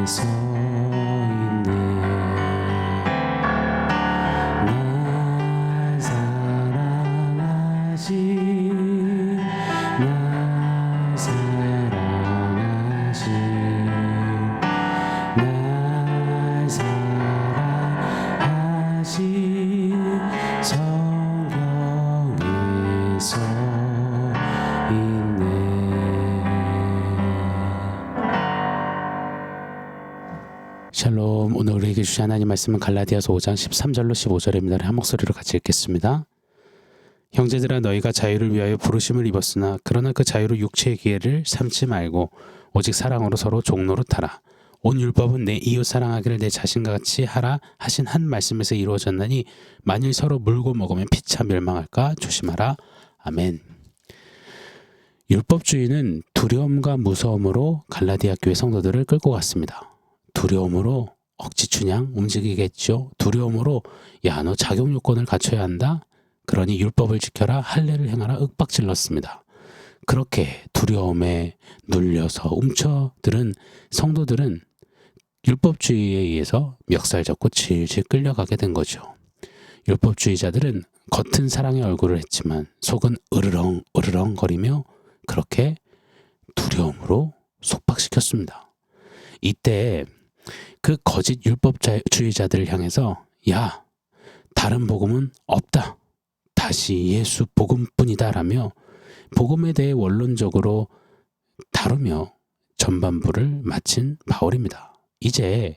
서 있네. 날 사랑하시 날 사랑하시 날 사랑하시 성경에 서 있네. 샬롬. 오늘 우리에게 주신 하나님 말씀은 갈라디아서 5장 13절로 15절입니다. 한 목소리로 같이 읽겠습니다. 형제들아, 너희가 자유를 위하여 부르심을 입었으나 그러나 그 자유로 육체의 기회를 삼지 말고 오직 사랑으로 서로 종노릇하라. 온 율법은 내 이웃 사랑하기를 내 자신과 같이 하라 하신 한 말씀에서 이루어졌나니 만일 서로 물고 먹으면 피차 멸망할까 조심하라. 아멘. 율법주의는 두려움과 무서움으로 갈라디아 교회 성도들을 끌고 갔습니다. 두려움으로 억지 춘향 움직이겠죠. 두려움으로 야, 너 자격 요건을 갖춰야 한다. 그러니 율법을 지켜라, 할례를 행하라 윽박질렀습니다. 그렇게 두려움에 눌려서 움쳐들은 성도들은 율법주의에 의해서 멱살잡고 질질 끌려가게 된 거죠. 율법주의자들은 겉은 사랑의 얼굴을 했지만 속은 으르렁 으르렁 거리며 그렇게 두려움으로 속박시켰습니다. 이때 그 거짓 율법주의자들을 향해서 야, 다른 복음은 없다. 다시 예수 복음뿐이다 라며 복음에 대해 원론적으로 다루며 전반부를 마친 바울입니다. 이제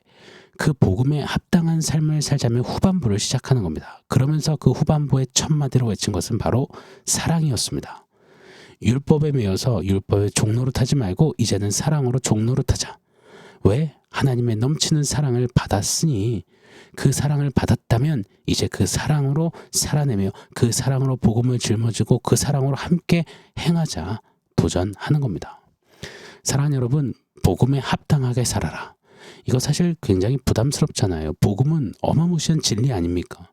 그 복음에 합당한 삶을 살자며 후반부를 시작하는 겁니다. 그러면서 그 후반부의 첫 마디로 외친 것은 바로 사랑이었습니다. 율법에 매여서 율법에 종노릇하지 말고 이제는 사랑으로 종노릇하자. 왜? 하나님의 넘치는 사랑을 받았으니 그 사랑을 받았다면 이제 그 사랑으로 살아내며 그 사랑으로 복음을 짊어지고 그 사랑으로 함께 행하자 도전하는 겁니다. 사랑하는 여러분, 복음에 합당하게 살아라. 이거 사실 굉장히 부담스럽잖아요. 복음은 어마무시한 진리 아닙니까?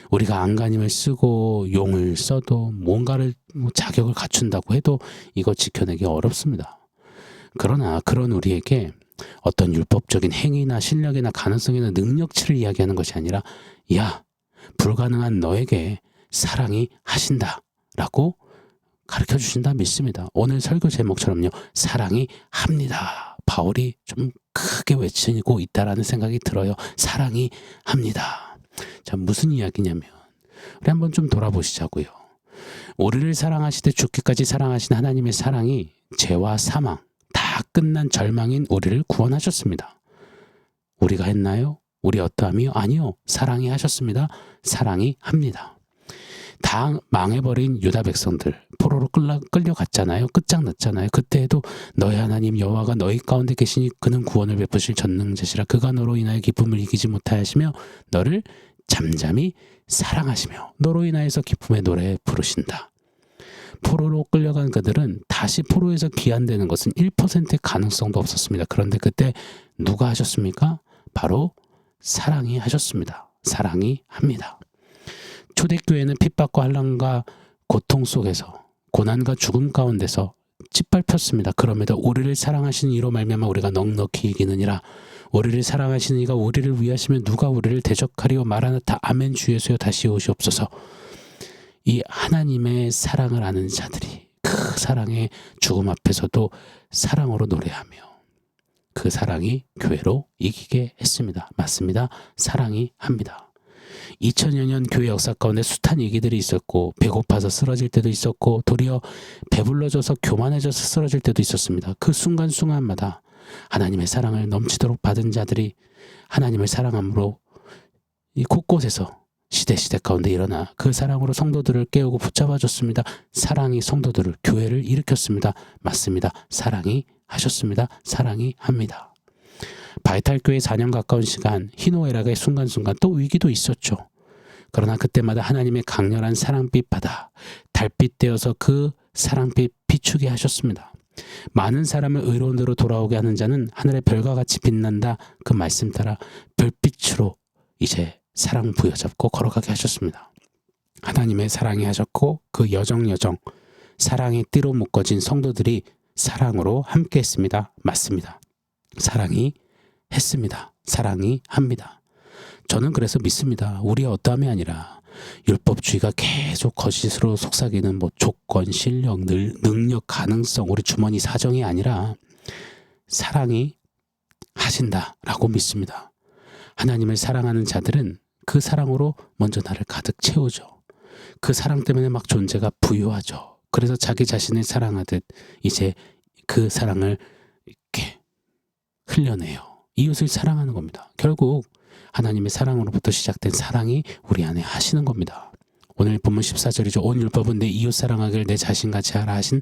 우리가 안간힘을 쓰고 용을 써도 뭔가를 자격을 갖춘다고 해도 이거 지켜내기 어렵습니다. 그러나 그런 우리에게 어떤 율법적인 행위나 실력이나 가능성이나 능력치를 이야기하는 것이 아니라 야, 불가능한 너에게 사랑이 하신다 라고 가르쳐 주신다 믿습니다. 오늘 설교 제목처럼요, 사랑이 합니다. 바울이 좀 크게 외치고 있다라는 생각이 들어요. 사랑이 합니다. 자, 무슨 이야기냐면 우리 한번 좀 돌아보시자고요. 우리를 사랑하시되 죽기까지 사랑하신 하나님의 사랑이 죄와 사망 다 끝난 절망인 우리를 구원하셨습니다. 우리가 했나요? 우리 어떠함이요? 아니요. 사랑이 하셨습니다. 사랑이 합니다. 다 망해버린 유다 백성들 포로로 끌려갔잖아요. 끝장났잖아요. 그때에도 너희 하나님 여호와가 너희 가운데 계시니 그는 구원을 베푸실 전능자시라. 그가 너로 인하여 기쁨을 이기지 못하시며 너를 잠잠히 사랑하시며 너로 인하여서 기쁨의 노래 부르신다. 포로로 끌려간 그들은 다시 포로에서 귀환되는 것은 1%의 가능성도 없었습니다. 그런데 그때 누가 하셨습니까? 바로 사랑이 하셨습니다. 사랑이 합니다. 초대교회는 핍박과 환난과 고통 속에서 고난과 죽음 가운데서 짓밟혔습니다. 그럼에도 우리를 사랑하시는 이로 말미암아 우리가 넉넉히 이기느니라. 우리를 사랑하시는 이가 우리를 위하시면 누가 우리를 대적하리요. 마라나타 아멘 주 예수여 다시 오시옵소서. 이 하나님의 사랑을 아는 자들이 그 사랑의 죽음 앞에서도 사랑으로 노래하며 그 사랑이 교회로 이기게 했습니다. 맞습니다. 사랑이 합니다. 2000여 년 교회 역사 가운데 숱한 위기들이 있었고 배고파서 쓰러질 때도 있었고 도리어 배불러져서 교만해져서 쓰러질 때도 있었습니다. 그 순간순간마다 하나님의 사랑을 넘치도록 받은 자들이 하나님을 사랑함으로 이 곳곳에서 시대 가운데 일어나 그 사랑으로 성도들을 깨우고 붙잡아줬습니다. 사랑이 성도들을 교회를 일으켰습니다. 맞습니다. 사랑이 하셨습니다. 사랑이 합니다. 바이탈교회 4년 가까운 시간 희노애락의 순간순간 또 위기도 있었죠. 그러나 그때마다 하나님의 강렬한 사랑빛 바다 달빛 되어서 그 사랑빛 비추게 하셨습니다. 많은 사람을 의로운 대로 돌아오게 하는 자는 하늘의 별과 같이 빛난다. 그 말씀 따라 별빛으로 이제 사랑 부여잡고 걸어가게 하셨습니다. 하나님의 사랑이 하셨고 그 여정 사랑의 띠로 묶어진 성도들이 사랑으로 함께 했습니다. 맞습니다. 사랑이 했습니다. 사랑이 합니다. 저는 그래서 믿습니다. 우리의 어떠함이 아니라 율법주의가 계속 거짓으로 속삭이는 조건, 실력, 능력, 가능성, 우리 주머니 사정이 아니라 사랑이 하신다라고 믿습니다. 하나님을 사랑하는 자들은 그 사랑으로 먼저 나를 가득 채우죠. 그 사랑 때문에 막 존재가 부유하죠. 그래서 자기 자신을 사랑하듯 이제 그 사랑을 이렇게 흘려내요. 이웃을 사랑하는 겁니다. 결국 하나님의 사랑으로부터 시작된 사랑이 우리 안에 하시는 겁니다. 오늘 본문 14절이죠. 온 율법은 내 이웃 사랑하길 내 자신같이 하라 하신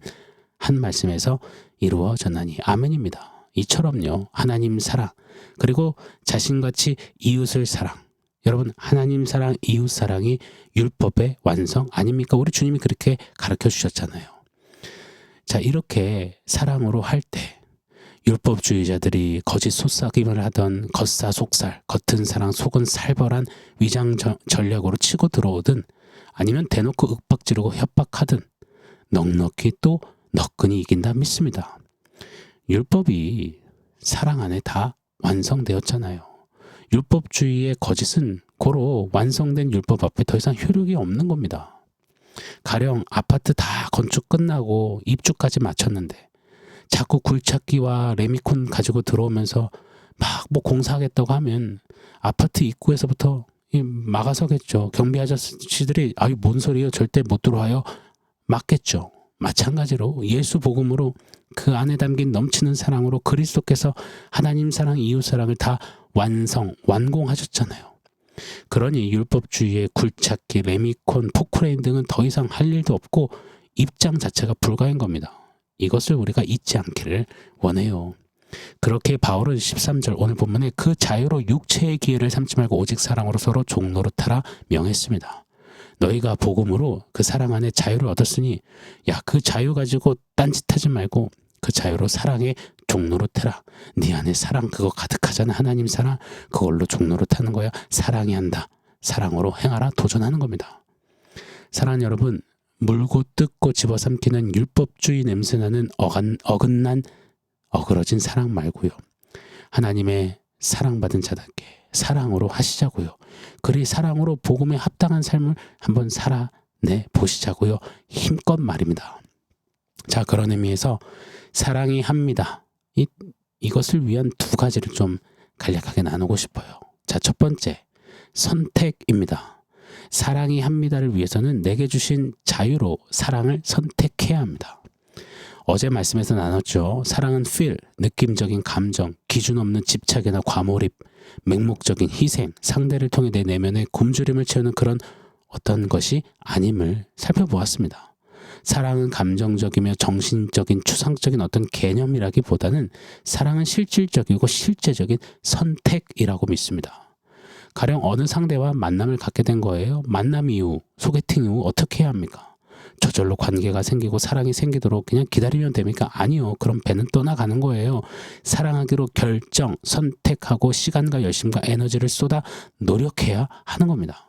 한 말씀에서 이루어졌나니 아멘입니다. 이처럼요. 하나님 사랑 그리고 자신같이 이웃을 사랑 여러분 하나님 사랑 이웃 사랑이 율법의 완성 아닙니까? 우리 주님이 그렇게 가르쳐 주셨잖아요. 자 이렇게 사랑으로 할 때 율법주의자들이 거짓 속삭임을 하던 겉사속살 겉은 사랑 속은 살벌한 위장 전략으로 치고 들어오든 아니면 대놓고 윽박 지르고 협박하든 넉넉히 또 너끈히 이긴다 믿습니다. 율법이 사랑 안에 다 완성되었잖아요. 율법주의의 거짓은 고로 완성된 율법 앞에 더 이상 효력이 없는 겁니다. 가령 아파트 다 건축 끝나고 입주까지 마쳤는데 자꾸 굴착기와 레미콘 가지고 들어오면서 막 공사하겠다고 하면 아파트 입구에서부터 막아서겠죠. 경비 아저씨들이 아유 뭔 소리예요 절대 못 들어와요 맞겠죠. 마찬가지로 예수 복음으로 그 안에 담긴 넘치는 사랑으로 그리스도께서 하나님 사랑 이웃 사랑을 다 완공하셨잖아요. 그러니 율법주의의 굴착기, 레미콘, 포크레인 등은 더 이상 할 일도 없고 입장 자체가 불가인 겁니다. 이것을 우리가 잊지 않기를 원해요. 그렇게 바울은 13절 오늘 본문에 그 자유로 육체의 기회를 삼지 말고 오직 사랑으로 서로 종노릇하라 명했습니다. 너희가 복음으로 그 사랑 안에 자유를 얻었으니 야 그 자유 가지고 딴짓하지 말고 그 자유로 사랑에 종노릇해라. 네 안에 사랑 그거 가득하잖아. 하나님 사랑 그걸로 종노릇하는 거야. 사랑이 한다. 사랑으로 행하라 도전하는 겁니다. 사랑하는 여러분 물고 뜯고 집어삼키는 율법주의 냄새나는 어긋난 어그러진 사랑 말고요. 하나님의 사랑받은 자답게 사랑으로 하시자고요. 그리 사랑으로 복음에 합당한 삶을 한번 살아내 보시자고요. 힘껏 말입니다. 자 그런 의미에서 사랑이 합니다. 이것을 위한 두 가지를 좀 간략하게 나누고 싶어요. 자 첫 번째 선택입니다. 사랑이 합니다를 위해서는 내게 주신 자유로 사랑을 선택해야 합니다. 어제 말씀에서 나눴죠. 사랑은 feel, 느낌적인 감정, 기준 없는 집착이나 과몰입, 맹목적인 희생, 상대를 통해 내 내면의 굶주림을 채우는 그런 어떤 것이 아님을 살펴보았습니다. 사랑은 감정적이며 정신적인 추상적인 어떤 개념이라기보다는 사랑은 실질적이고 실제적인 선택이라고 믿습니다. 가령 어느 상대와 만남을 갖게 된 거예요. 만남 이후, 소개팅 이후 어떻게 해야 합니까? 저절로 관계가 생기고 사랑이 생기도록 그냥 기다리면 됩니까? 아니요. 그럼 배는 떠나가는 거예요. 사랑하기로 결정, 선택하고 시간과 열심과 에너지를 쏟아 노력해야 하는 겁니다.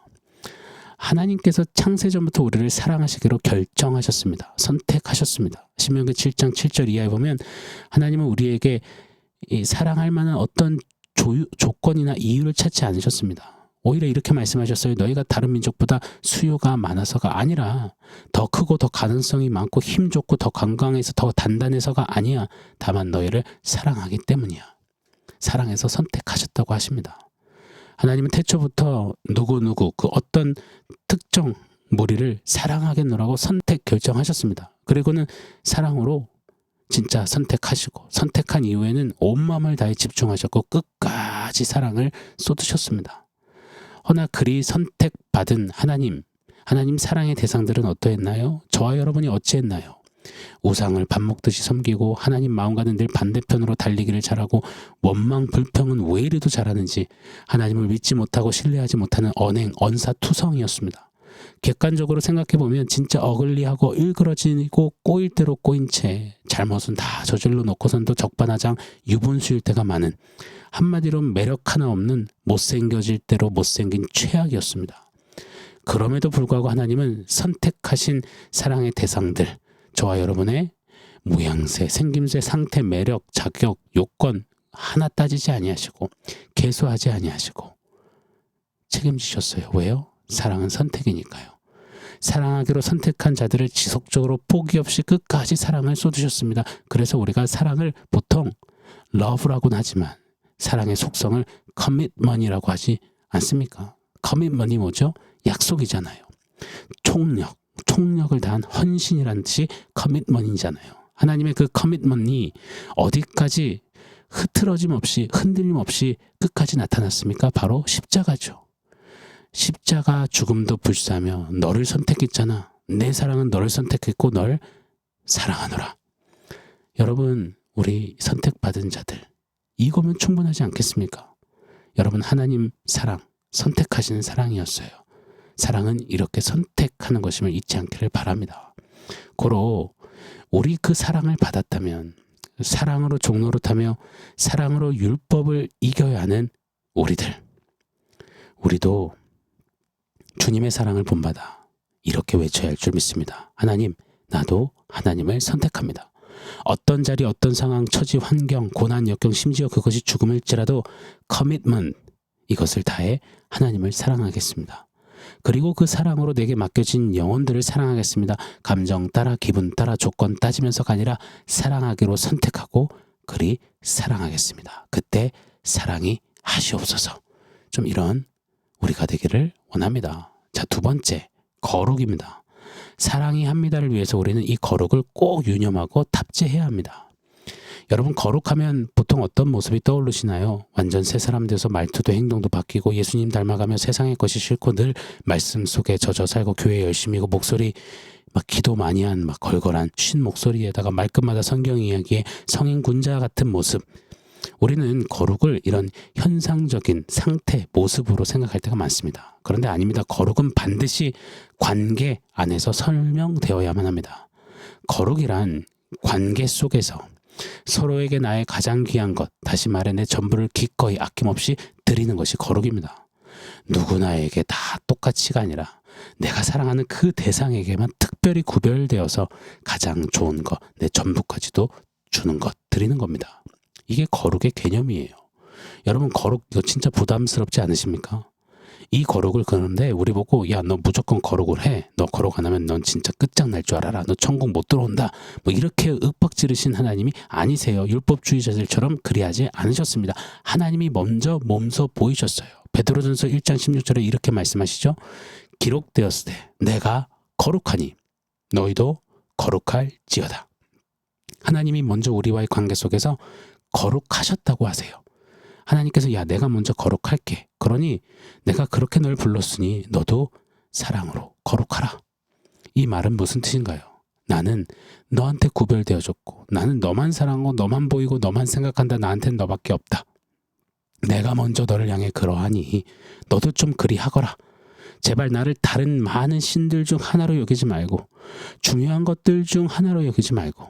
하나님께서 창세전부터 우리를 사랑하시기로 결정하셨습니다. 선택하셨습니다. 신명기 7장 7절 이하에 보면 하나님은 우리에게 사랑할 만한 어떤 조건이나 이유를 찾지 않으셨습니다. 오히려 이렇게 말씀하셨어요. 너희가 다른 민족보다 수요가 많아서가 아니라 더 크고 더 가능성이 많고 힘 좋고 더 건강해서 더 단단해서가 아니야. 다만 너희를 사랑하기 때문이야. 사랑해서 선택하셨다고 하십니다. 하나님은 태초부터 누구 그 어떤 특정 무리를 사랑하겠노라고 선택 결정하셨습니다. 그리고는 사랑으로 진짜 선택하시고 선택한 이후에는 온 마음을 다해 집중하셨고 끝까지 사랑을 쏟으셨습니다. 허나 그리 선택받은 하나님 사랑의 대상들은 어떠했나요? 저와 여러분이 어찌했나요? 우상을 밥 먹듯이 섬기고 하나님 마음과는 늘 반대편으로 달리기를 잘하고 원망 불평은 왜 이리도 잘하는지 하나님을 믿지 못하고 신뢰하지 못하는 언사투성이었습니다. 객관적으로 생각해보면 진짜 어글리하고 일그러지고 꼬일 대로 꼬인 채 잘못은 다 저질러 놓고선도 적반하장 유분수일 때가 많은 한마디로 매력 하나 없는 못생겨질 대로 못생긴 최악이었습니다. 그럼에도 불구하고 하나님은 선택하신 사랑의 대상들 저와 여러분의 모양새, 생김새, 상태, 매력, 자격, 요건 하나 따지지 아니하시고 개수하지 아니하시고 책임지셨어요. 왜요? 사랑은 선택이니까요. 사랑하기로 선택한 자들을 지속적으로 포기 없이 끝까지 사랑을 쏟으셨습니다. 그래서 우리가 사랑을 보통 love라고는 하지만 사랑의 속성을 commitment이라고 하지 않습니까? commitment이 뭐죠? 약속이잖아요. 총력을 다한 헌신이라는 뜻이 commitment이잖아요. 하나님의 그 commitment이 어디까지 흐트러짐 없이 흔들림 없이 끝까지 나타났습니까? 바로 십자가죠. 십자가 죽음도 불사하며 너를 선택했잖아. 내 사랑은 너를 선택했고 널 사랑하노라. 여러분, 우리 선택받은 자들, 이거면 충분하지 않겠습니까? 여러분, 하나님 사랑, 선택하시는 사랑이었어요. 사랑은 이렇게 선택하는 것임을 잊지 않기를 바랍니다. 고로 우리 그 사랑을 받았다면 사랑으로 종노릇하며 사랑으로 율법을 이겨야 하는 우리도 주님의 사랑을 본받아 이렇게 외쳐야 할 줄 믿습니다. 하나님, 나도 하나님을 선택합니다. 어떤 자리, 어떤 상황, 처지, 환경, 고난, 역경, 심지어 그것이 죽음일지라도 커밋먼트, 이것을 다해 하나님을 사랑하겠습니다. 그리고 그 사랑으로 내게 맡겨진 영혼들을 사랑하겠습니다. 감정 따라, 기분 따라, 조건 따지면서가 아니라 사랑하기로 선택하고 그리 사랑하겠습니다. 그때 사랑이 하시옵소서. 좀 이런 우리가 되기를 원합니다. 자, 두 번째, 거룩입니다. 사랑이 합니다를 위해서 우리는 이 거룩을 꼭 유념하고 탑재해야 합니다. 여러분, 거룩하면 보통 어떤 모습이 떠오르시나요? 완전 새 사람 돼서 말투도 행동도 바뀌고 예수님 닮아가며 세상의 것이 싫고 늘 말씀 속에 젖어 살고 교회 열심히고 목소리 막 기도 많이 한 막 걸걸한 쉰 목소리에다가 말끝마다 성경 이야기에 성인 군자 같은 모습. 우리는 거룩을 이런 현상적인 상태, 모습으로 생각할 때가 많습니다. 그런데 아닙니다. 거룩은 반드시 관계 안에서 설명되어야만 합니다. 거룩이란 관계 속에서 서로에게 나의 가장 귀한 것, 다시 말해 내 전부를 기꺼이 아낌없이 드리는 것이 거룩입니다. 누구나에게 다 똑같이가 아니라 내가 사랑하는 그 대상에게만 특별히 구별되어서 가장 좋은 것, 내 전부까지도 주는 것, 드리는 겁니다. 이게 거룩의 개념이에요. 여러분, 거룩 이거 진짜 부담스럽지 않으십니까? 이 거룩을 그러는데 우리 보고 야, 너 무조건 거룩을 해. 너 거룩 안 하면 넌 진짜 끝장날 줄 알아라. 너 천국 못 들어온다. 뭐 이렇게 윽박 지르신 하나님이 아니세요. 율법주의자들처럼 그리하지 않으셨습니다. 하나님이 먼저 몸소 보이셨어요. 베드로전서 1장 16절에 이렇게 말씀하시죠. 기록되었을 때 내가 거룩하니 너희도 거룩할지어다. 하나님이 먼저 우리와의 관계 속에서 거룩하셨다고 하세요. 하나님께서 야, 내가 먼저 거룩할게. 그러니 내가 그렇게 널 불렀으니 너도 사랑으로 거룩하라. 이 말은 무슨 뜻인가요? 나는 너한테 구별되어졌고 나는 너만 사랑하고 너만 보이고 너만 생각한다. 나한텐 너밖에 없다. 내가 먼저 너를 향해 그러하니 너도 좀 그리 하거라. 제발 나를 다른 많은 신들 중 하나로 여기지 말고 중요한 것들 중 하나로 여기지 말고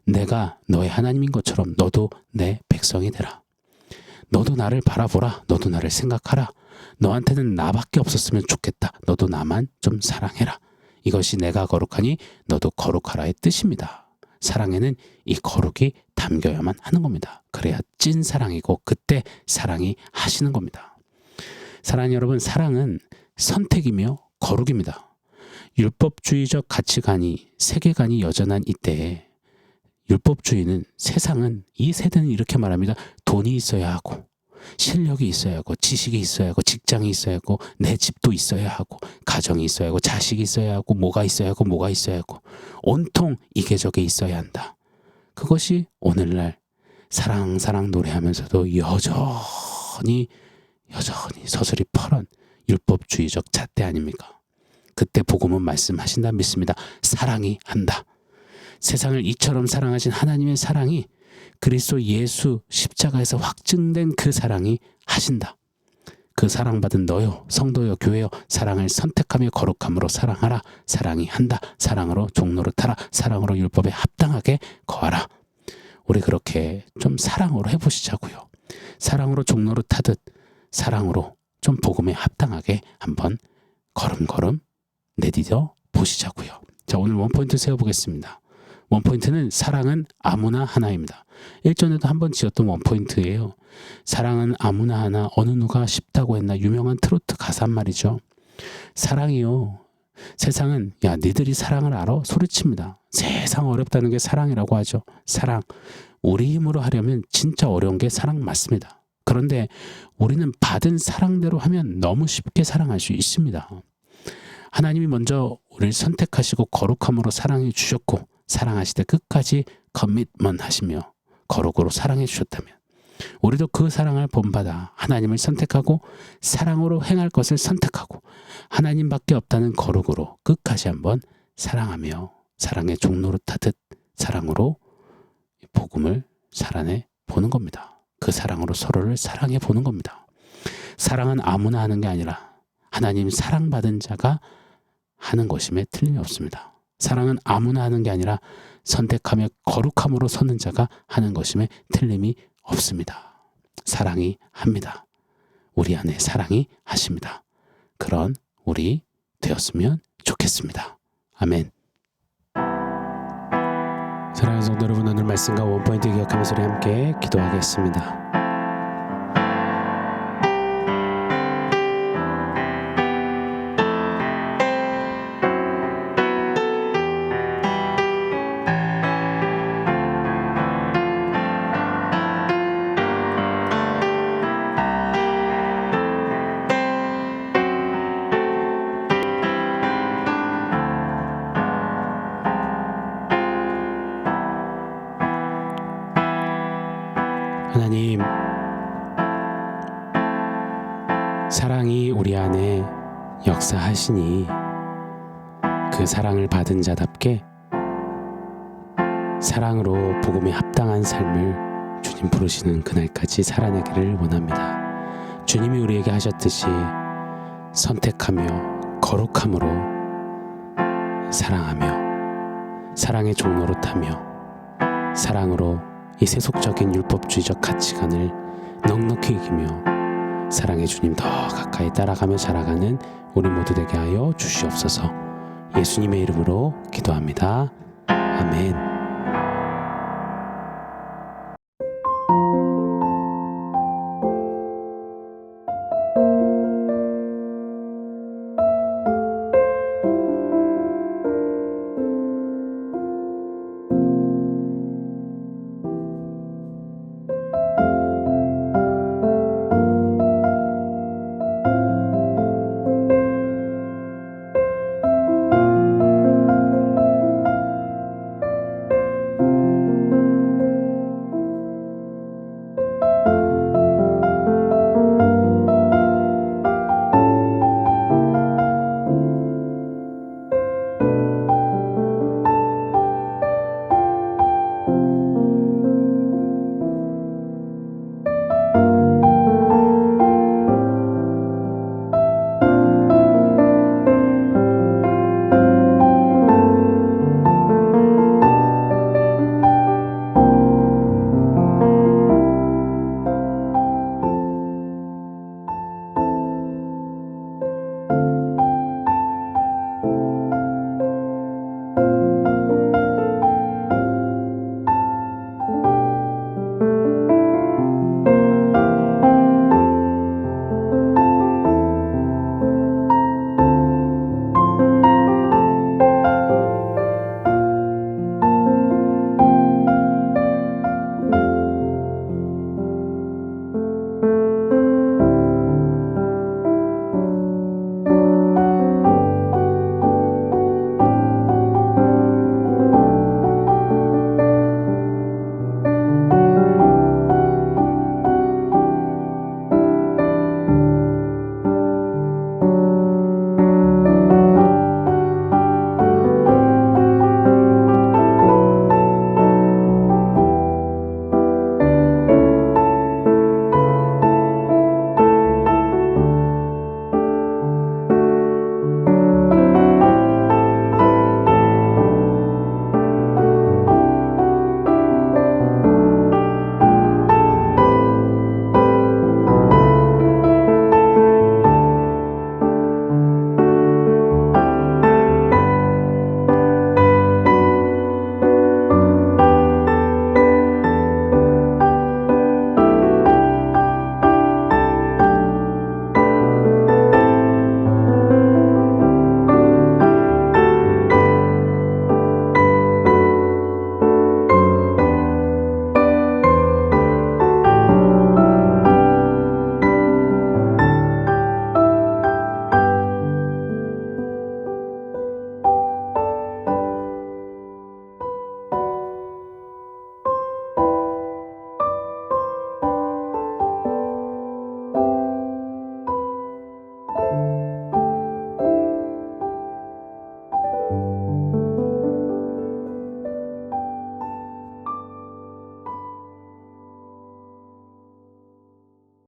내가 너의 하나님인 것처럼 너도 내 백성이 되라. 너도 나를 바라보라. 너도 나를 생각하라. 너한테는 나밖에 없었으면 좋겠다. 너도 나만 좀 사랑해라. 이것이 내가 거룩하니 너도 거룩하라의 뜻입니다. 사랑에는 이 거룩이 담겨야만 하는 겁니다. 그래야 찐 사랑이고 그때 사랑이 하시는 겁니다. 사랑하는 여러분, 사랑은 선택이며 거룩입니다. 율법주의적 가치관이 세계관이 여전한 이때에 율법주의는 세상은 이 세대는 이렇게 말합니다. 돈이 있어야 하고 실력이 있어야 하고 지식이 있어야 하고 직장이 있어야 하고 내 집도 있어야 하고 가정이 있어야 하고 자식이 있어야 하고 뭐가 있어야 하고 뭐가 있어야 하고 온통 이게저게 있어야 한다. 그것이 오늘날 사랑 노래하면서도 여전히 서슬이 펄은 율법주의적 잣대 아닙니까? 그때 복음은 말씀하신다 믿습니다. 사랑이 한다. 세상을 이처럼 사랑하신 하나님의 사랑이 그리스도 예수 십자가에서 확증된 그 사랑이 하신다. 그 사랑받은 너요, 성도요, 교회요, 사랑을 선택하며 거룩함으로 사랑하라. 사랑이 한다. 사랑으로 종노릇하라. 사랑으로 율법에 합당하게 거하라. 우리 그렇게 좀 사랑으로 해보시자고요. 사랑으로 종노릇하듯 사랑으로 좀 복음에 합당하게 한번 걸음걸음 내디뎌 보시자고요. 자, 오늘 원포인트 세워보겠습니다. 원포인트는 사랑은 아무나 하나입니다. 일전에도 한번 지었던 원포인트예요. 사랑은 아무나 하나, 어느 누가 쉽다고 했나, 유명한 트로트 가사 말이죠. 사랑이요. 세상은 야 니들이 사랑을 알아? 소리칩니다. 세상 어렵다는 게 사랑이라고 하죠. 사랑. 우리 힘으로 하려면 진짜 어려운 게 사랑 맞습니다. 그런데 우리는 받은 사랑대로 하면 너무 쉽게 사랑할 수 있습니다. 하나님이 먼저 우리를 선택하시고 거룩함으로 사랑해 주셨고 사랑하시되 끝까지 커밋먼 하시며 거룩으로 사랑해 주셨다면 우리도 그 사랑을 본받아 하나님을 선택하고 사랑으로 행할 것을 선택하고 하나님밖에 없다는 거룩으로 끝까지 한번 사랑하며 사랑의 종로를 타듯 사랑으로 복음을 살아내 보는 겁니다. 그 사랑으로 서로를 사랑해 보는 겁니다. 사랑은 아무나 하는 게 아니라 하나님 사랑받은 자가 하는 것임에 틀림이 없습니다. 사랑은 아무나 하는 게 아니라 선택하며 거룩함으로 서는 자가 하는 것임에 틀림이 없습니다. 사랑이 합니다. 우리 안에 사랑이 하십니다. 그런 우리 되었으면 좋겠습니다. 아멘. 사랑하는 성도 여러분, 오늘 말씀과 원포인트 기억하면서 우리 함께 기도하겠습니다. 하나님, 사랑이 우리 안에 역사하시니 그 사랑을 받은 자답게 사랑으로 복음에 합당한 삶을 주님 부르시는 그날까지 살아내기를 원합니다. 주님이 우리에게 하셨듯이 선택하며 거룩함으로 사랑하며 사랑의 종로로 타며 사랑으로 이 세속적인 율법주의적 가치관을 넉넉히 이기며 사랑의 주님 더 가까이 따라가며 자라가는 우리 모두 되게 하여 주시옵소서. 예수님의 이름으로 기도합니다. 아멘.